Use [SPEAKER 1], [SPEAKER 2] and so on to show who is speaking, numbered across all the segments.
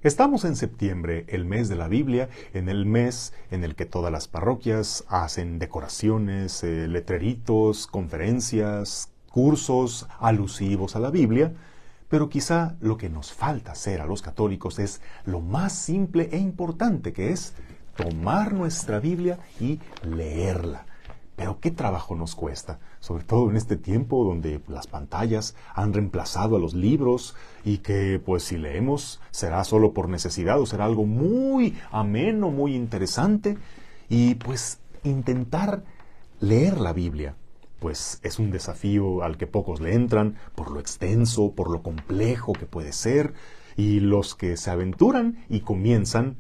[SPEAKER 1] Estamos en septiembre, el mes de la Biblia, en el mes en el que todas las parroquias hacen decoraciones, letreritos, conferencias, cursos alusivos a la Biblia, pero quizá lo que nos falta hacer a los católicos es lo más simple e importante, que es tomar nuestra Biblia y leerla. Pero qué trabajo nos cuesta, sobre todo en este tiempo donde las pantallas han reemplazado a los libros y que pues si leemos será solo por necesidad o será algo muy ameno, muy interesante, y pues intentar leer la Biblia pues es un desafío al que pocos le entran por lo extenso, por lo complejo que puede ser, y los que se aventuran y comienzan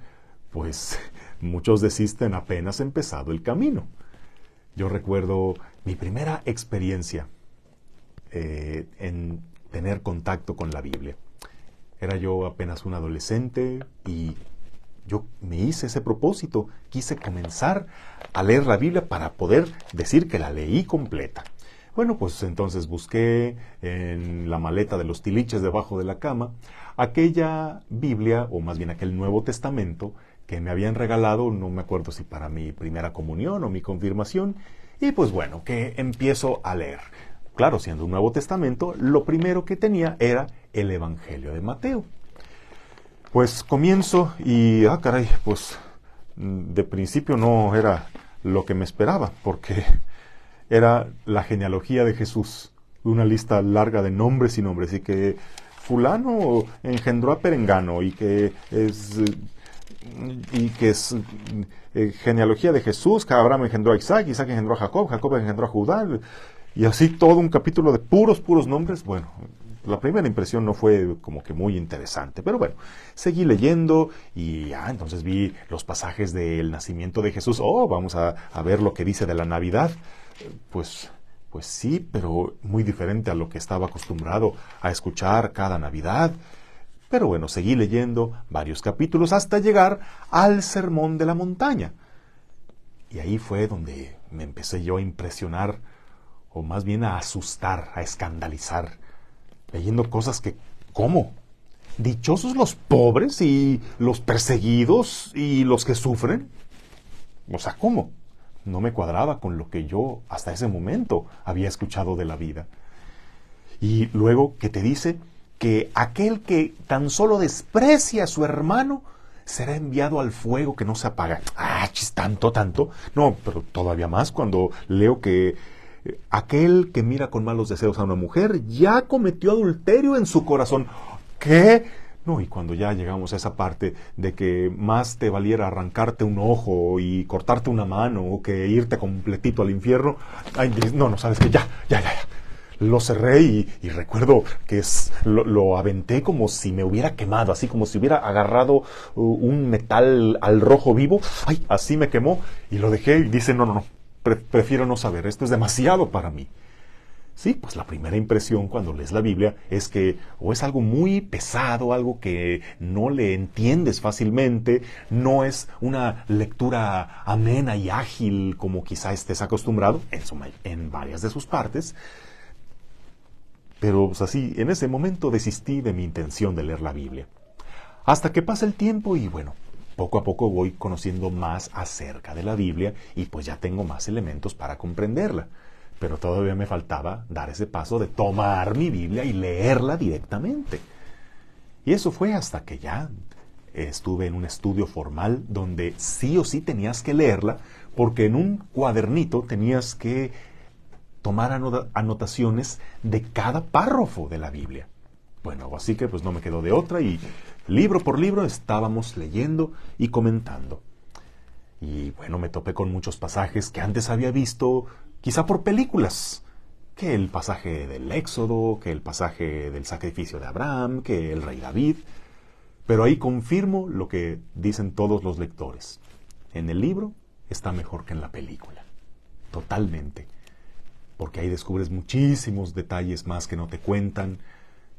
[SPEAKER 1] pues muchos desisten apenas empezado el camino. Yo recuerdo mi primera experiencia en tener contacto con la Biblia. Era yo apenas un adolescente y yo me hice ese propósito. Quise comenzar a leer la Biblia para poder decir que la leí completa. Bueno, pues entonces busqué en la maleta de los tiliches debajo de la cama aquella Biblia, o más bien aquel Nuevo Testamento, que me habían regalado, no me acuerdo si para mi primera comunión o mi confirmación, y pues bueno, que empiezo a leer. Claro, siendo un Nuevo Testamento, lo primero que tenía era el Evangelio de Mateo. Pues comienzo y, caray, pues de principio no era lo que me esperaba, porque era la genealogía de Jesús, una lista larga de nombres y nombres, y que fulano engendró a Perengano, y que es genealogía de Jesús, que Abraham engendró a Isaac, Isaac engendró a Jacob, Jacob engendró a Judá, y así todo un capítulo de puros nombres. Bueno, la primera impresión no fue como que muy interesante, pero bueno, seguí leyendo y entonces vi los pasajes del nacimiento de Jesús. Vamos a ver lo que dice de la Navidad. Pues sí, pero muy diferente a lo que estaba acostumbrado a escuchar cada Navidad. Pero bueno, seguí leyendo varios capítulos hasta llegar al Sermón de la Montaña. Y ahí fue donde me empecé yo a impresionar, o más bien a asustar, a escandalizar, leyendo cosas que, ¿cómo? ¿Dichosos los pobres y los perseguidos y los que sufren? O sea, ¿cómo? No me cuadraba con lo que yo hasta ese momento había escuchado de la vida. Y luego que te dice que aquel que tan solo desprecia a su hermano será enviado al fuego que no se apaga. Tanto. No, pero todavía más cuando leo que aquel que mira con malos deseos a una mujer ya cometió adulterio en su corazón. ¿Qué? No, y cuando ya llegamos a esa parte de que más te valiera arrancarte un ojo y cortarte una mano o que irte completito al infierno, no, sabes que ya. Lo cerré y recuerdo que lo aventé como si me hubiera quemado, así como si hubiera agarrado un metal al rojo vivo. Así me quemó y lo dejé y dice, no, prefiero no saber, esto es demasiado para mí. Sí, pues la primera impresión cuando lees la Biblia es que o es algo muy pesado, algo que no le entiendes fácilmente, no es una lectura amena y ágil como quizá estés acostumbrado en varias de sus partes. Pero pues así, en ese momento desistí de mi intención de leer la Biblia. Hasta que pasa el tiempo y bueno, poco a poco voy conociendo más acerca de la Biblia y pues ya tengo más elementos para comprenderla. Pero todavía me faltaba dar ese paso de tomar mi Biblia y leerla directamente. Y eso fue hasta que ya estuve en un estudio formal donde sí o sí tenías que leerla, porque en un cuadernito tenías que tomar anotaciones de cada párrafo de la Biblia. Bueno, así que pues no me quedó de otra y libro por libro estábamos leyendo y comentando. Y bueno, me topé con muchos pasajes que antes había visto quizá por películas, que el pasaje del Éxodo, que el pasaje del sacrificio de Abraham, que el rey David. Pero ahí confirmo lo que dicen todos los lectores. En el libro está mejor que en la película. Totalmente. Porque ahí descubres muchísimos detalles más que no te cuentan.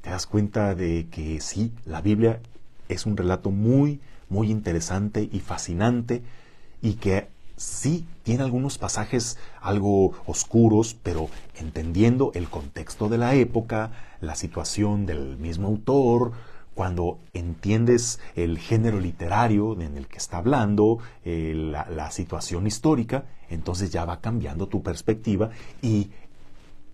[SPEAKER 1] Te das cuenta de que sí, la Biblia es un relato muy, muy interesante y fascinante, y que sí tiene algunos pasajes algo oscuros, pero entendiendo el contexto de la época, la situación del mismo autor, Cuando entiendes el género literario en el que está hablando, la situación histórica, entonces ya va cambiando tu perspectiva y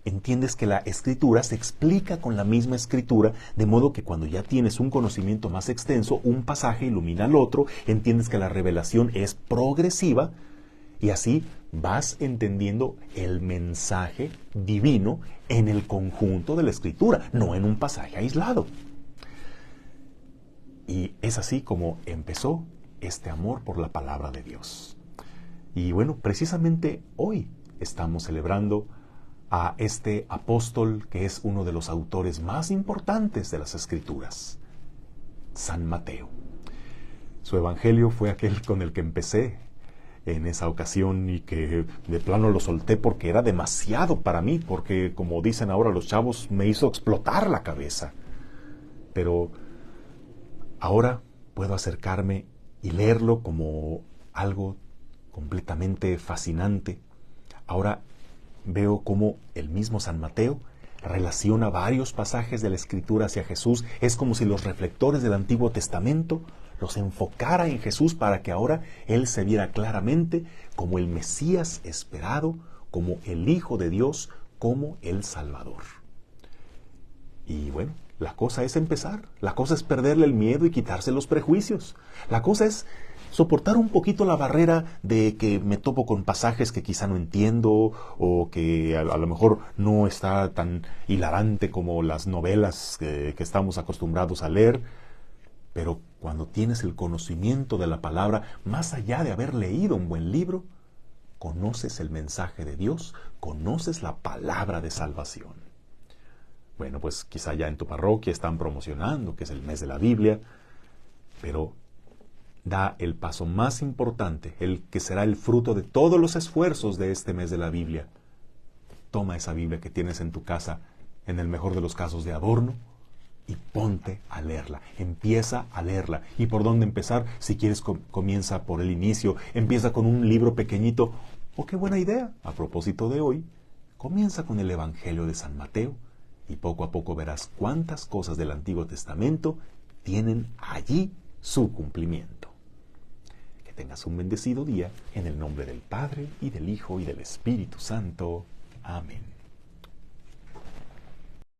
[SPEAKER 1] entiendes que la escritura se explica con la misma escritura, de modo que cuando ya tienes un conocimiento más extenso, un pasaje ilumina al otro, entiendes que la revelación es progresiva y así vas entendiendo el mensaje divino en el conjunto de la escritura, no en un pasaje aislado. Y es así como empezó este amor por la palabra de Dios. Y bueno, precisamente hoy estamos celebrando a este apóstol que es uno de los autores más importantes de las Escrituras, San Mateo. Su evangelio fue aquel con el que empecé en esa ocasión y que de plano lo solté porque era demasiado para mí, porque como dicen ahora los chavos, me hizo explotar la cabeza. Pero ahora puedo acercarme y leerlo como algo completamente fascinante. Ahora veo cómo el mismo San Mateo relaciona varios pasajes de la Escritura hacia Jesús. Es como si los reflectores del Antiguo Testamento los enfocara en Jesús para que ahora Él se viera claramente como el Mesías esperado, como el Hijo de Dios, como el Salvador. Y bueno, la cosa es empezar, la cosa es perderle el miedo y quitarse los prejuicios. La cosa es soportar un poquito la barrera de que me topo con pasajes que quizá no entiendo o que a lo mejor no está tan hilarante como las novelas que estamos acostumbrados a leer. Pero cuando tienes el conocimiento de la palabra, más allá de haber leído un buen libro, conoces el mensaje de Dios, conoces la palabra de salvación. Bueno, pues quizá ya en tu parroquia están promocionando que es el mes de la Biblia, pero da el paso más importante, el que será el fruto de todos los esfuerzos de este mes de la Biblia. Toma esa Biblia que tienes en tu casa, en el mejor de los casos de adorno, y ponte a leerla. Empieza a leerla. ¿Y por dónde empezar? Si quieres, comienza por el inicio. Empieza con un libro pequeñito. ¡Oh, qué buena idea! A propósito de hoy, comienza con el Evangelio de San Mateo y poco a poco verás cuántas cosas del Antiguo Testamento tienen allí su cumplimiento. Que tengas un bendecido día en el nombre del Padre, y del Hijo, y del Espíritu Santo. Amén.